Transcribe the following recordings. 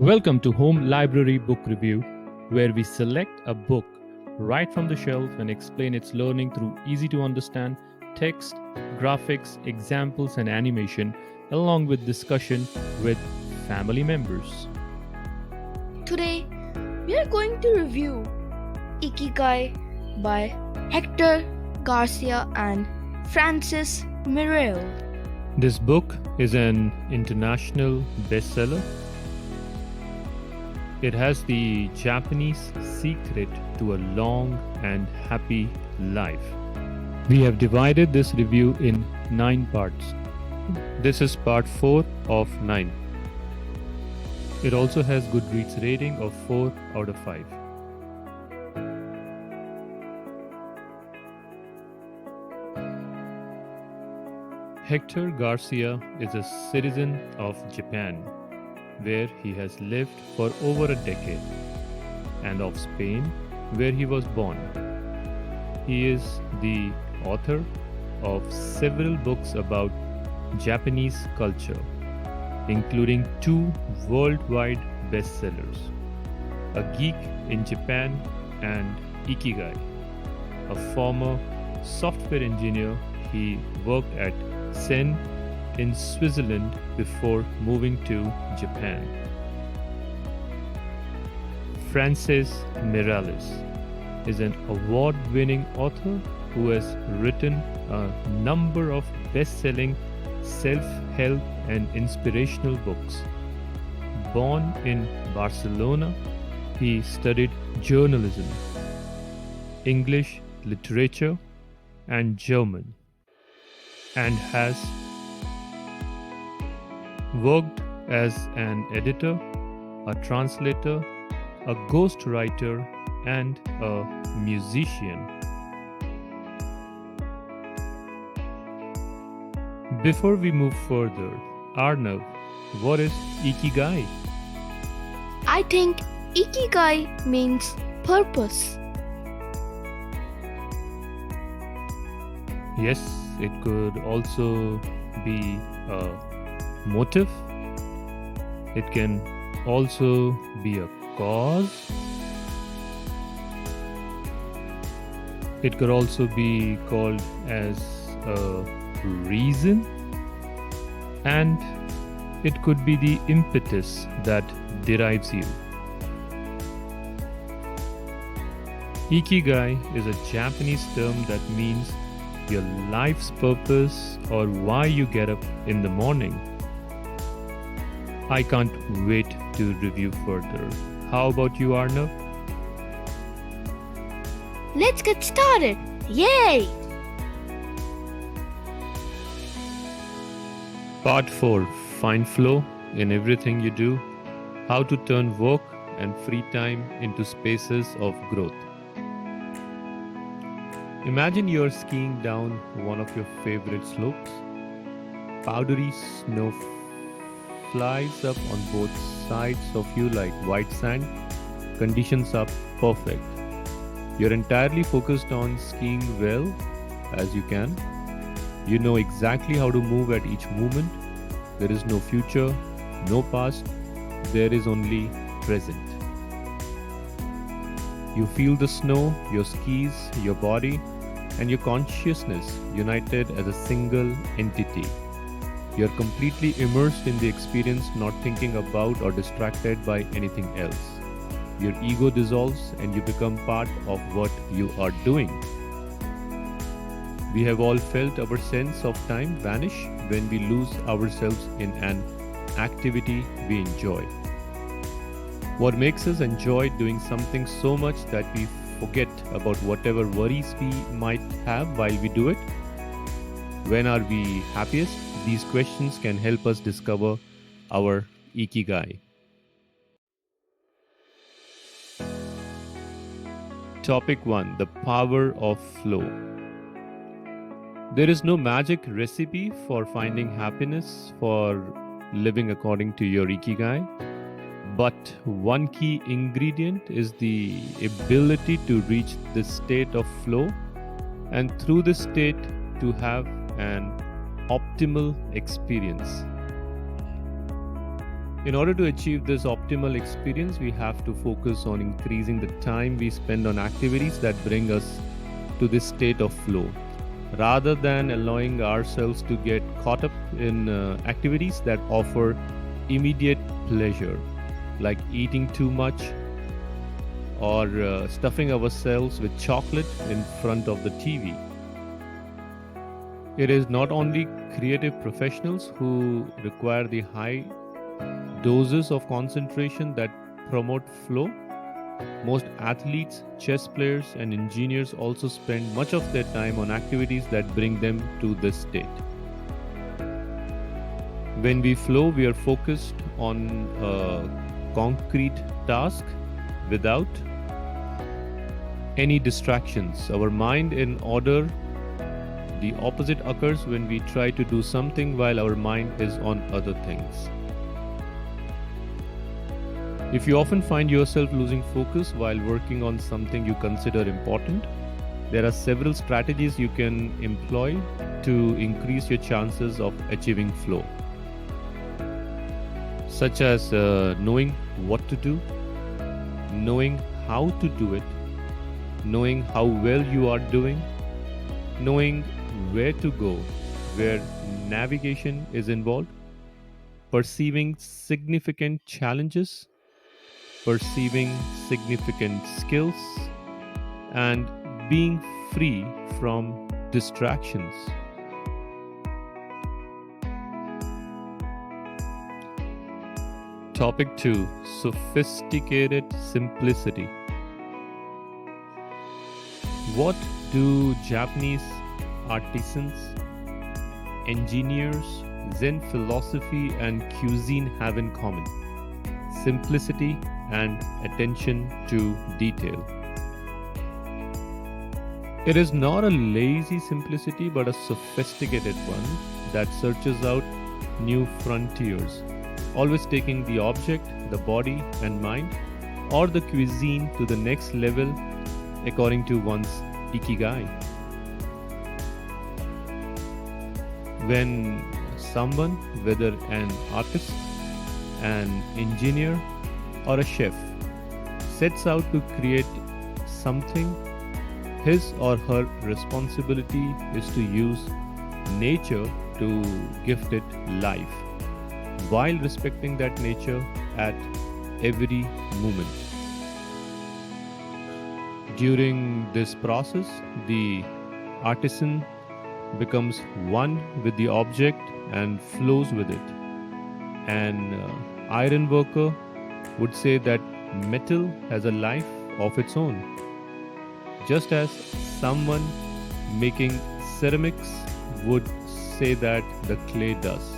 Welcome to Home Library Book Review, where we select a book right from the shelf and explain its learning through easy to understand text, graphics, examples, and animation, along with discussion with family members. Today, we are going to review Ikigai by Hector Garcia and Francis Mirel. This book is an international bestseller. It has the Japanese secret to a long and happy life. We have divided this review in 9 parts. This is part 4 of 9. It also has Goodreads rating of 4 out of 5. Hector Garcia is a citizen of Japan, where he has lived for over a decade, and of Spain, where he was born. He is the author of several books about Japanese culture, including 2 worldwide bestsellers, A Geek in Japan and Ikigai. A former software engineer, he worked at Sen in Switzerland before moving to Japan. Francis Miralles is an award-winning author who has written a number of best-selling self-help and inspirational books. Born in Barcelona, he studied journalism, English literature, and German, and has worked as an editor, a translator, a ghostwriter, and a musician. Before we move further, Arnav, what is Ikigai? I think Ikigai means purpose. Yes, it could also be a motive. It can also be a cause. It could also be called as a reason. And it could be the impetus that derives you. Ikigai is a Japanese term that means your life's purpose or why you get up in the morning. I can't wait to review further. How about you, Arnav? Let's get started! Yay! Part 4. Find flow in everything you do. How to turn work and free time into spaces of growth. Imagine you're skiing down one of your favorite slopes. Powdery snow flies up on both sides of you like white sand. Conditions are perfect. You're entirely focused on skiing well as you can. You know exactly how to move at each movement. There is no future, no past. There is only present. You feel the snow, your skis, your body, and your consciousness united as a single entity. You're completely immersed in the experience, not thinking about or distracted by anything else. Your ego dissolves and you become part of what you are doing. We have all felt our sense of time vanish when we lose ourselves in an activity we enjoy. What makes us enjoy doing something so much that we forget about whatever worries we might have while we do it? When are we happiest? These questions can help us discover our Ikigai. Topic 1. The power of flow. There is no magic recipe for finding happiness, for living according to your Ikigai. But one key ingredient is the ability to reach this state of flow, and through this state to have an optimal experience. In order to achieve this optimal experience, we have to focus on increasing the time we spend on activities that bring us to this state of flow, rather than allowing ourselves to get caught up in activities that offer immediate pleasure, like eating too much or stuffing ourselves with chocolate in front of the TV. It is not only creative professionals who require the high doses of concentration that promote flow. Most athletes, chess players, and engineers also spend much of their time on activities that bring them to this state. When we flow, we are focused on a concrete task without any distractions. Our mind in order. The opposite occurs when we try to do something while our mind is on other things. If you often find yourself losing focus while working on something you consider important, there are several strategies you can employ to increase your chances of achieving flow, such as knowing what to do, knowing how to do it, knowing how well you are doing, knowing where to go, where navigation is involved, perceiving significant challenges, perceiving significant skills, and being free from distractions. Topic 2: Sophisticated simplicity. What do Japanese artisans, engineers, Zen philosophy, and cuisine have in common? Simplicity and attention to detail. It is not a lazy simplicity but a sophisticated one that searches out new frontiers, always taking the object, the body, and mind, or the cuisine to the next level according to one's Ikigai. When someone, whether an artist, an engineer, or a chef, sets out to create something, his or her responsibility is to use nature to gift it life, while respecting that nature at every moment. During this process, the artisan becomes one with the object and flows with it. An iron worker would say that metal has a life of its own, just as someone making ceramics would say that the clay does.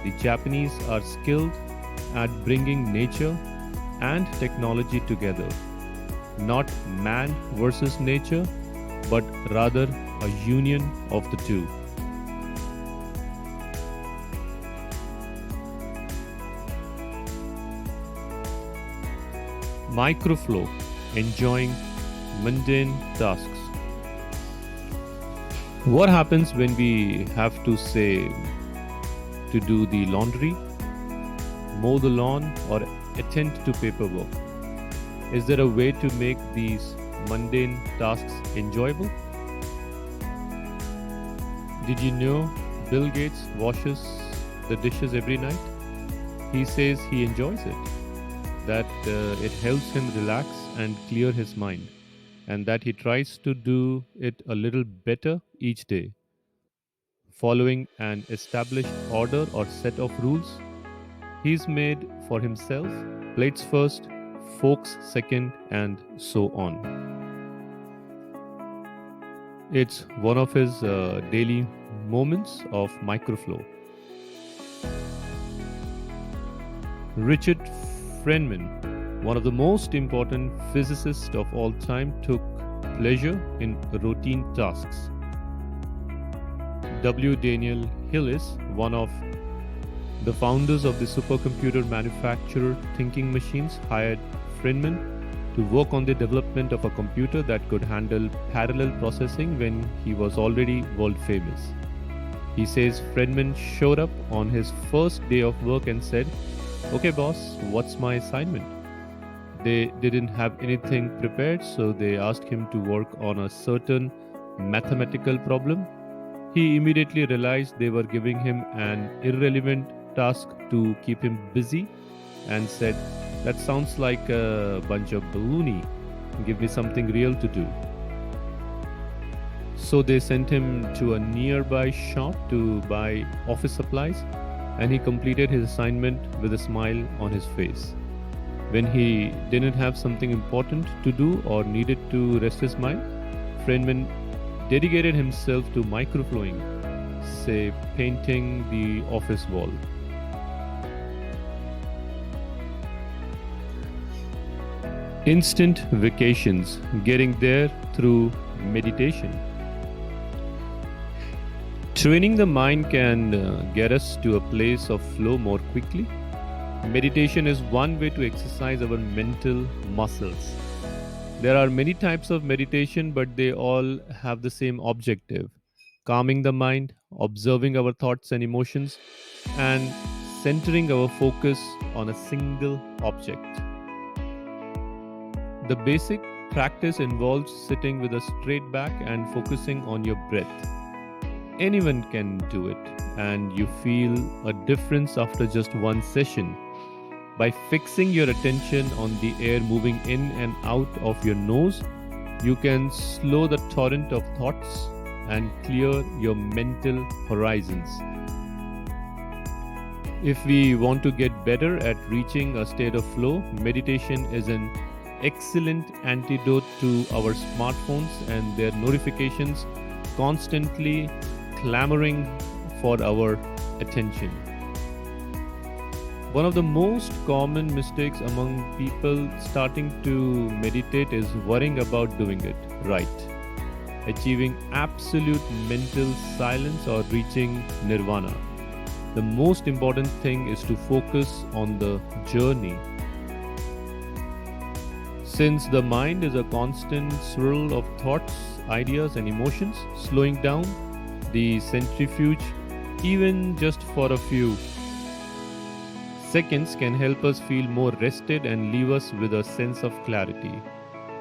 The Japanese are skilled at bringing nature and technology together, not man versus nature, but rather a union of the two. Microflow, enjoying mundane tasks. What happens when we have to say to do the laundry, mow the lawn, or attend to paperwork? Is there a way to make these mundane tasks enjoyable? Did you know Bill Gates washes the dishes every night? He says he enjoys it, that it helps him relax and clear his mind, and that he tries to do it a little better each day, following an established order or set of rules. He's made for himself plates first, forks second, and so on. It's one of his daily moments of microflow. Richard Feynman, one of the most important physicists of all time, took pleasure in routine tasks. W. Daniel Hillis, one of the founders of the supercomputer manufacturer Thinking Machines, hired Feynman to work on the development of a computer that could handle parallel processing when he was already world famous. He says Friedman showed up on his first day of work and said, "Okay, boss, what's my assignment?" They didn't have anything prepared, so they asked him to work on a certain mathematical problem. He immediately realized they were giving him an irrelevant task to keep him busy and said, "That sounds like a bunch of baloney. Give me something real to do." So they sent him to a nearby shop to buy office supplies, and he completed his assignment with a smile on his face. When he didn't have something important to do or needed to rest his mind, Friedman dedicated himself to microflowing, say painting the office wall. Instant vacations, getting there through meditation. Training the mind can get us to a place of flow more quickly. Meditation is one way to exercise our mental muscles. There are many types of meditation, but they all have the same objective: calming the mind, observing our thoughts and emotions, and centering our focus on a single object. The basic practice involves sitting with a straight back and focusing on your breath. Anyone can do it, and you feel a difference after just one session. By fixing your attention on the air moving in and out of your nose, you can slow the torrent of thoughts and clear your mental horizons. If we want to get better at reaching a state of flow, meditation is an excellent antidote to our smartphones and their notifications constantly clamoring for our attention. One of the most common mistakes among people starting to meditate is worrying about doing it right, achieving absolute mental silence, or reaching nirvana. The most important thing is to focus on the journey. Since the mind is a constant swirl of thoughts, ideas, and emotions, slowing down the centrifuge, even just for a few seconds, can help us feel more rested and leave us with a sense of clarity.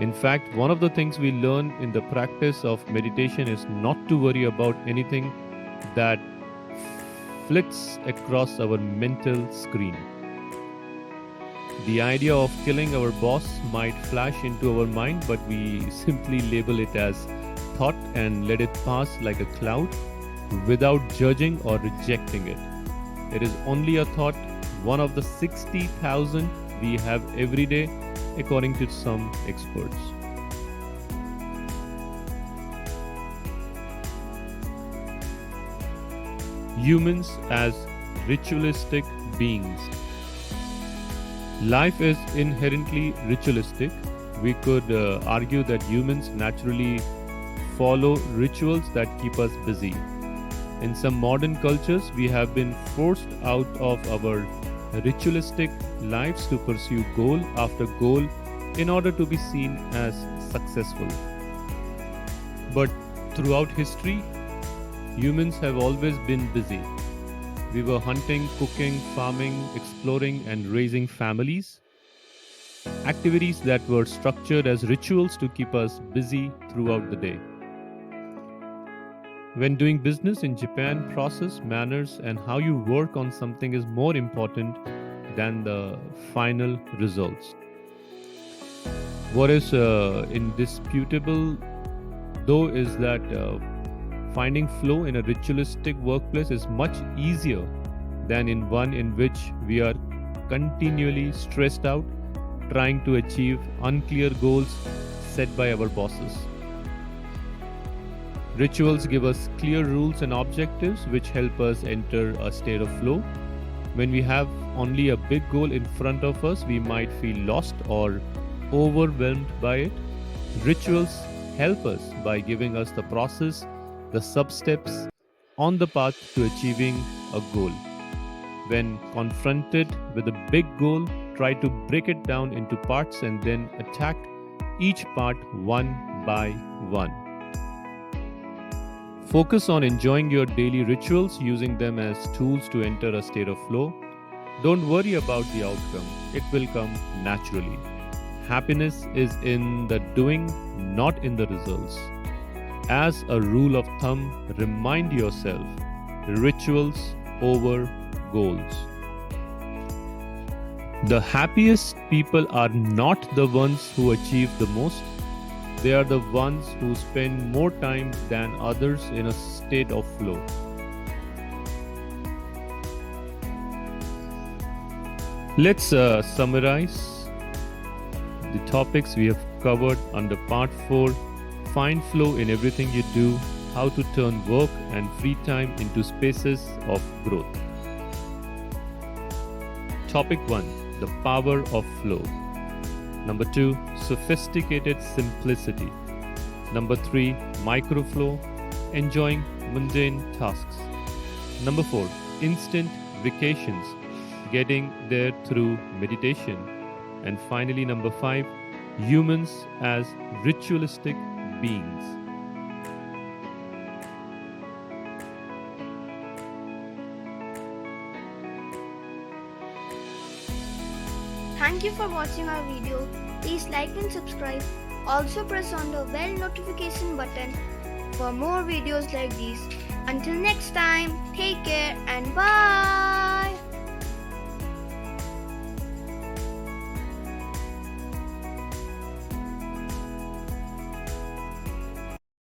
In fact, one of the things we learn in the practice of meditation is not to worry about anything that flits across our mental screen. The idea of killing our boss might flash into our mind, but we simply label it as thought and let it pass like a cloud without judging or rejecting it. It is only a thought, one of the 60,000 we have every day, according to some experts. Humans as ritualistic beings. Life is inherently ritualistic. We could argue that humans naturally follow rituals that keep us busy. In some modern cultures, we have been forced out of our ritualistic lives to pursue goal after goal in order to be seen as successful. But throughout history, humans have always been busy. We were hunting, cooking, farming, exploring, and raising families. Activities that were structured as rituals to keep us busy throughout the day. When doing business in Japan, process, manners, and how you work on something is more important than the final results. What is indisputable, though, is that finding flow in a ritualistic workplace is much easier than in one in which we are continually stressed out trying to achieve unclear goals set by our bosses. Rituals give us clear rules and objectives which help us enter a state of flow. When we have only a big goal in front of us, we might feel lost or overwhelmed by it. Rituals help us by giving us the process, the sub-steps on the path to achieving a goal. When confronted with a big goal, try to break it down into parts and then attack each part one by one. Focus on enjoying your daily rituals, using them as tools to enter a state of flow. Don't worry about the outcome, it will come naturally. Happiness is in the doing, not in the results. As a rule of thumb, remind yourself rituals over goals. The happiest people are not the ones who achieve the most, they are the ones who spend more time than others in a state of flow. Let's summarize the topics we have covered under part 4. Find flow in everything you do, how to turn work and free time into spaces of growth. Topic 1, the power of flow. Number 2, sophisticated simplicity. Number 3, microflow, enjoying mundane tasks. Number 4, instant vacations, getting there through meditation. And finally, number 5, humans as ritualistic beings. Thank you for watching our video. Please like and subscribe. Also press on the bell notification button for more videos like these. Until next time, take care.